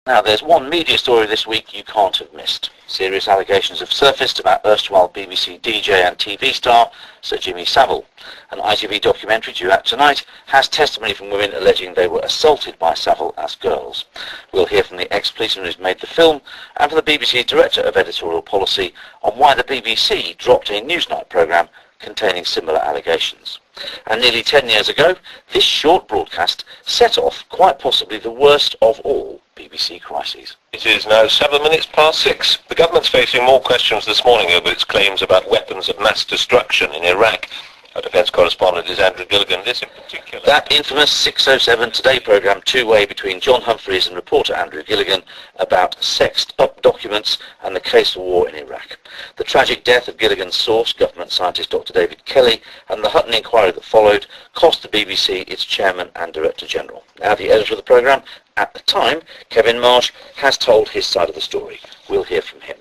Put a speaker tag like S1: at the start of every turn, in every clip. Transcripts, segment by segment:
S1: Now, there's one media story this week you can't have missed. Serious allegations have surfaced about erstwhile BBC DJ and TV star Sir Jimmy Savile. An ITV documentary due out tonight has testimony from women alleging they were assaulted by Savile as girls. We'll hear from the ex-policeman who's made the film and from the BBC Director of Editorial Policy on why the BBC dropped a Newsnight programme containing similar allegations. And nearly 10 years ago, this short broadcast set off quite possibly the worst of all BBC crises.
S2: It is now 6:07. The government's facing more questions this morning over its claims about weapons of mass destruction in Iraq. Our defence correspondent is Andrew Gilligan. This in particular.
S1: That infamous 6:07 Today programme two-way between John Humphreys and reporter Andrew Gilligan about sexed up documents and the case for war in Iraq. The tragic death of Gilligan's source, government scientist Dr David Kelly, and the Hutton inquiry that followed cost the BBC its chairman and director general. Now the editor of the programme, at the time, Kevin Marsh, has told his side of the story. We'll hear from him.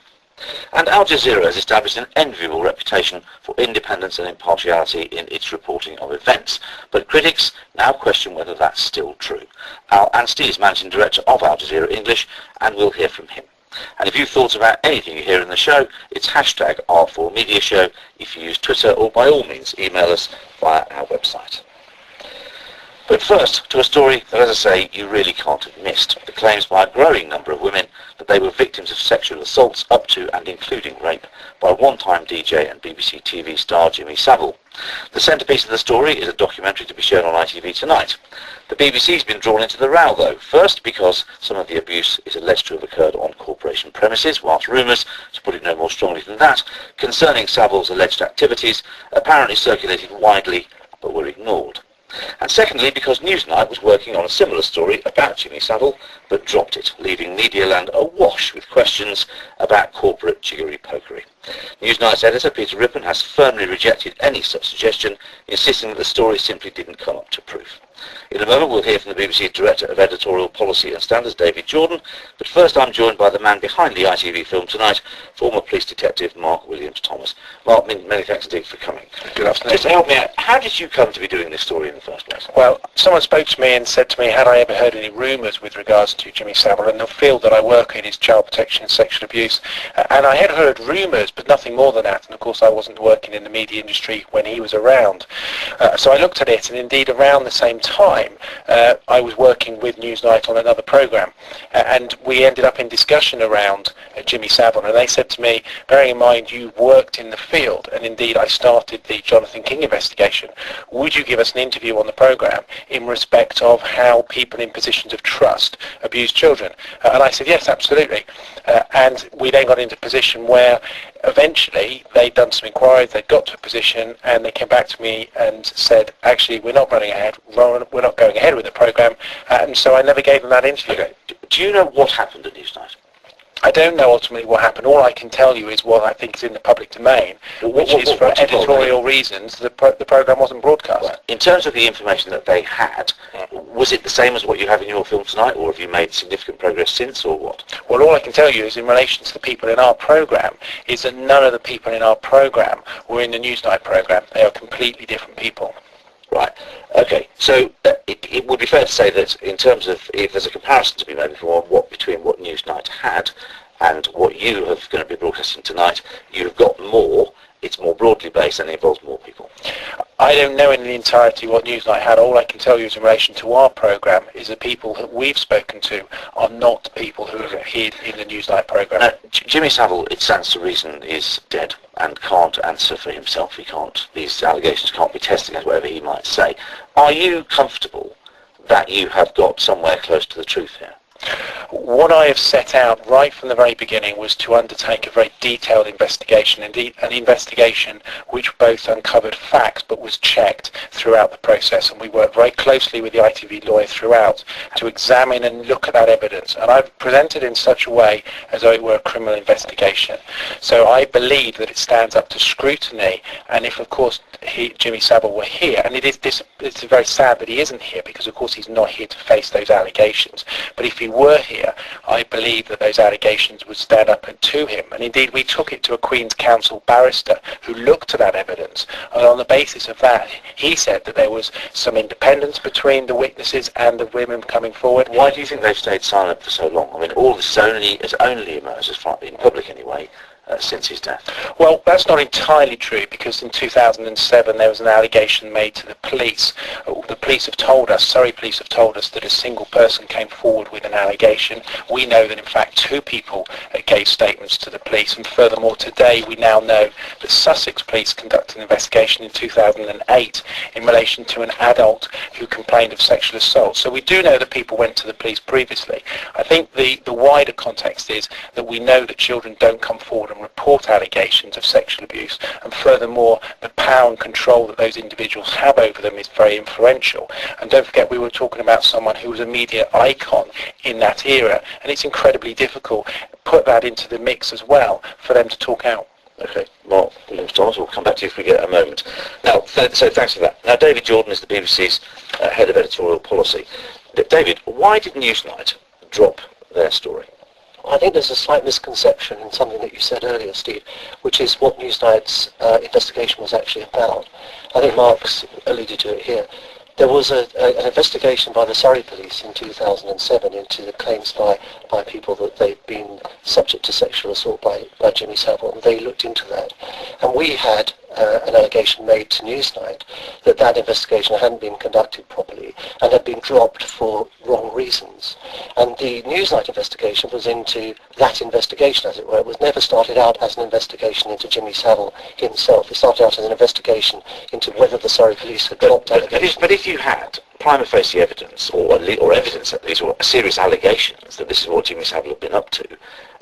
S1: And Al Jazeera has established an enviable reputation for independence and impartiality in its reporting of events. But critics now question whether that's still true. Al Anstey is managing director of Al Jazeera English, and we'll hear from him. And if you've thought about anything you hear in the show, it's hashtag R4MediaShow if you use Twitter, or by all means email us via our website. But first, to a story that, as I say, you really can't have missed. The claims by a growing number of women that they were victims of sexual assaults up to and including rape by one-time DJ and BBC TV star Jimmy Savile. The centrepiece of the story is a documentary to be shown on ITV tonight. The BBC's been drawn into the row though, first because some of the abuse is alleged to have occurred on corporation premises, whilst rumours, to put it no more strongly than that, concerning Savile's alleged activities apparently circulated widely but were ignored. And secondly, because Newsnight was working on a similar story about Jimmy Savile, but dropped it, leaving Medialand awash with questions about corporate jiggery-pokery. Newsnight's editor, Peter Rippon, has firmly rejected any such suggestion, insisting that the story simply didn't come up to proof. In a moment, we'll hear from the BBC's Director of Editorial Policy and Standards, David Jordan, but first I'm joined by the man behind the ITV film tonight, former police detective Mark Williams-Thomas. Mark, many thanks indeed for coming.
S3: Good afternoon.
S1: Just to help me out, how did you come to be doing this story in the first place?
S3: Well, someone spoke to me and said to me, had I ever heard any rumours with regards to Jimmy Savile, and the field that I work in is child protection and sexual abuse, and I had heard rumours, but nothing more than that, and of course I wasn't working in the media industry when he was around. So I looked at it, and indeed around the same time, I was working with Newsnight on another programme, and we ended up in discussion around Jimmy Savile, and they said to me, bearing in mind you worked in the field, and indeed I started the Jonathan King investigation, would you give us an interview on the programme in respect of how people in positions of trust abuse children? And I said, yes, absolutely. And we then got into a position where eventually they'd done some inquiries, they'd got to a position, and they came back to me and said, actually, we're not going ahead with the programme, and so I never gave them that interview.
S1: Okay. Do you know what happened at Newsnight?
S3: I don't know ultimately what happened. All I can tell you is what I think is in the public domain, which is for editorial reasons, the programme wasn't broadcast.
S1: Right. In terms of the information that they had, was it the same as what you have in your film tonight, or have you made significant progress since, or what?
S3: Well, all I can tell you is in relation to the people in our programme, is that none of the people in our programme were in the Newsnight programme. They are completely different people.
S1: Right. Okay. So it would be fair to say that in terms of, if there's a comparison to be made between what Newsnight had and what you have going to be broadcasting tonight, you've got more. It's more broadly based and it involves more people.
S3: I don't know in the entirety what Newsnight had. All I can tell you is in relation to our programme is the people that we've spoken to are not people who have appeared in the Newsnight programme.
S1: Now, Jimmy Savile, it stands to reason, is dead and can't answer for himself. He can't. These allegations can't be tested against whatever he might say. Are you comfortable that you have got somewhere close to the truth here?
S3: What I have set out right from the very beginning was to undertake a very detailed investigation, indeed an investigation which both uncovered facts but was checked throughout the process, and we worked very closely with the ITV lawyer throughout to examine and look at that evidence, and I've presented in such a way as though it were a criminal investigation. So I believe that it stands up to scrutiny, and if of course Jimmy Savile were here, and it's very sad that he isn't here because of course he's not here to face those allegations, but if he were here media, I believe that those allegations would stand up to him. And indeed, we took it to a Queen's Counsel barrister who looked at that evidence. And on the basis of that, he said that there was some independence between the witnesses and the women coming forward.
S1: Why do you think they've stayed silent for so long? I mean, all this has only emerged, as far in public anyway, since his death.
S3: Well, that's not entirely true, because in 2007 there was an allegation made to the police. The police have told us, Surrey police have told us, that a single person came forward with an allegation. We know that in fact 2 people gave statements to the police, and furthermore today we now know that Sussex police conducted an investigation in 2008 in relation to an adult who complained of sexual assault. So we do know that people went to the police previously. I think the wider context is that we know that children don't come forward and report allegations of sexual abuse, and furthermore the power and control that those individuals have over them is very influential. And don't forget, we were talking about someone who was a media icon in that era, and it's incredibly difficult to put that into the mix as well for them to talk out.
S1: Okay, Mark Williams-Thomas, we'll come back to you if we get a moment. Now, so thanks for that. Now, David Jordan is the BBC's head of editorial policy. David, why did Newsnight drop their story?
S4: I think there's a slight misconception in something that you said earlier, Steve, which is what Newsnight's investigation was actually about. I think Mark's alluded to it here. There was an investigation by the Surrey police in 2007 into the claims by people that they'd been subject to sexual assault by Jimmy Savile, and they looked into that. And we had an allegation made to Newsnight that investigation hadn't been conducted properly and had been dropped for wrong reasons. And the Newsnight investigation was into that investigation, as it were. It was never started out as an investigation into Jimmy Savile himself. It started out as an investigation into whether the Surrey police had dropped allegations.
S1: But if you had prima facie evidence, or evidence at least, or serious allegations that this is what Jimmy Savile had been up to,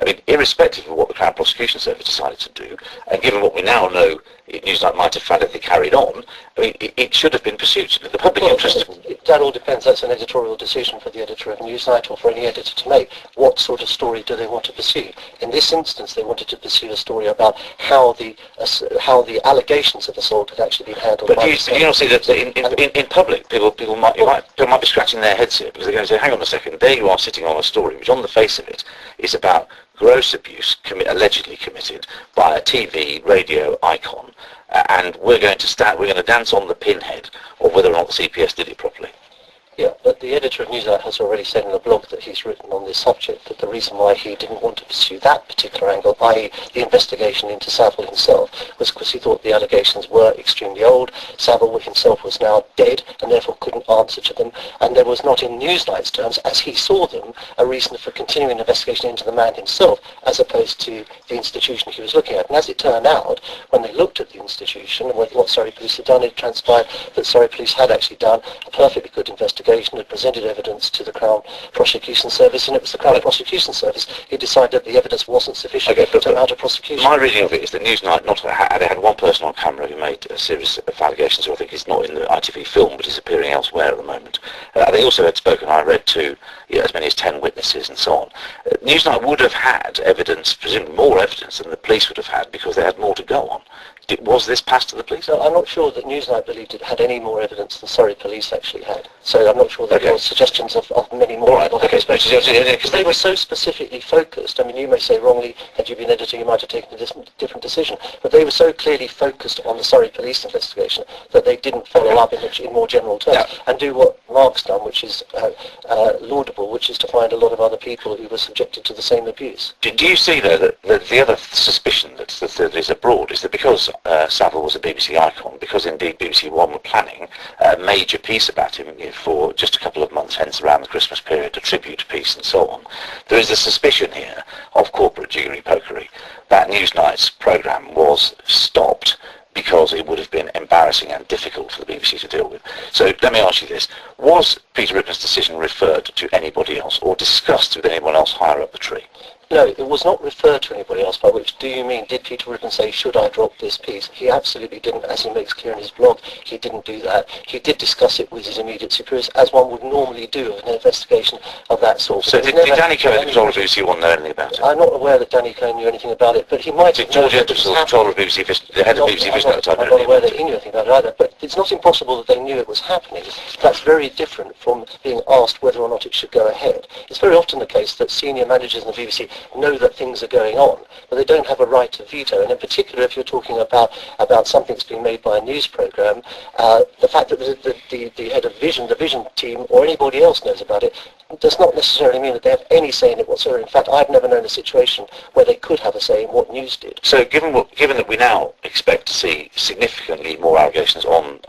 S1: I mean, irrespective of what the Crown Prosecution Service decided to do, and given what we now know Newsnight might have validly carried on, I mean, it should have been pursued. The public interest...
S4: That all depends. That's an editorial decision for the editor of Newsnight or for any editor to make. What sort of story do they want to pursue? In this instance, they wanted to pursue a story about how the allegations of assault had actually been handled.
S1: But do you not see that in public, people might be scratching their heads here, because they're going to say, hang on a second, there you are sitting on a story which on the face of it is about gross abuse allegedly committed by a TV, radio icon, and we're going to dance on the pinhead of whether or not the CPS did it properly.
S4: Yeah, but the editor of Newsnight has already said in a blog that he's written on this subject that the reason why he didn't want to pursue that particular angle, i.e. the investigation into Savile himself, was because he thought the allegations were extremely old. Savile himself was now dead and therefore couldn't answer to them, and there was not in Newsnight's terms, as he saw them, a reason for continuing an investigation into the man himself as opposed to the institution he was looking at. And as it turned out, when they looked at the institution and what Surrey Police had done, it transpired that Surrey Police had actually done a perfectly good investigation, had presented evidence to the Crown Prosecution Service, and it was the Crown Prosecution Service who decided that the evidence wasn't sufficient to mount a prosecution.
S1: My reading of it is that Newsnight they had one person on camera who made a series of allegations, who I think is not in the ITV film but is appearing elsewhere at the moment. They also had spoken, I read, to as many as 10 witnesses and so on. Newsnight would have had evidence, presumably more evidence than the police would have had, because they had more to go on. Was this passed to the police?
S4: I'm not sure that Newsnight believed it had any more evidence than Surrey Police actually had. So I'm not sure that there were suggestions of many more.
S1: Right. Okay.
S4: Because they were so specifically focused. I mean, you may say wrongly, had you been editor, you might have taken a different decision. But they were so clearly focused on the Surrey Police investigation that they didn't follow up in more general terms and do what Mark's done, which is laudable, which is to find a lot of other people who were subjected to the same abuse.
S1: Do you see, though, that the other suspicion that is abroad is that because Savile was a BBC icon, because indeed BBC One were planning a major piece about him for just a couple of months hence around the Christmas period, a tribute piece and so on, there is a suspicion here of corporate jiggery-pokery. That Newsnight's programme was stopped because it would have been embarrassing and difficult for the BBC to deal with. So let me ask you this. Was Peter Ripner's decision referred to anybody else or discussed with anyone else higher up the tree?
S4: No, it was not referred to anybody else, by which do you mean, did Peter Ripon say, should I drop this piece? He absolutely didn't, as he makes clear in his blog, he didn't do that. He did discuss it with his immediate superiors, as one would normally do in an investigation of that sort.
S1: So did Danny Cohen, the controller of BBC One, know anything about it?
S4: I'm not aware that Danny Cohen knew anything about it, but he might have known
S1: George
S4: that it was
S1: Entwistle, the
S4: happening.
S1: controller of BBC Vision, the head of BBC Vision at the time,
S4: I'm
S1: know
S4: not aware
S1: anything
S4: that he knew anything about it either, but it's not impossible that they knew it was happening. That's very different from being asked whether or not it should go ahead. It's very often the case that senior managers in the BBC know that things are going on, but they don't have a right to veto. And in particular, if you're talking about something that's being made by a news programme, the fact that the head of Vision, the Vision team, or anybody else knows about it, does not necessarily mean that they have any say in it whatsoever. In fact, I've never known a situation where they could have a say in what news did.
S1: So given that we now expect to see significantly more allegations on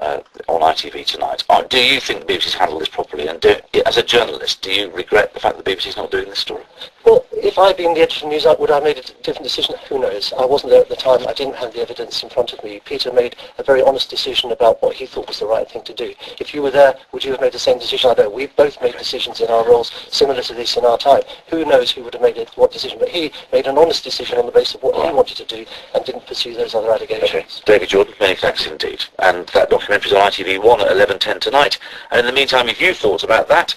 S1: ITV tonight, do you think the BBC's handled this properly? And as a journalist, do you regret the fact that the BBC's not doing this story?
S4: Well, if I'd been the editor of News, would I have made a different decision? Who knows? I wasn't there at the time. I didn't have the evidence in front of me. Peter made a very honest decision about what he thought was the right thing to do. If you were there, would you have made the same decision? I don't know. We've both made decisions in our roles similar to this in our time. Who knows who would have made what decision? But he made an honest decision on the basis of what he wanted to do and didn't pursue those other allegations.
S1: Okay. David Jordan, many thanks indeed. And that documentary is on ITV1 at 11:10 tonight. And in the meantime, if you've thoughts about that,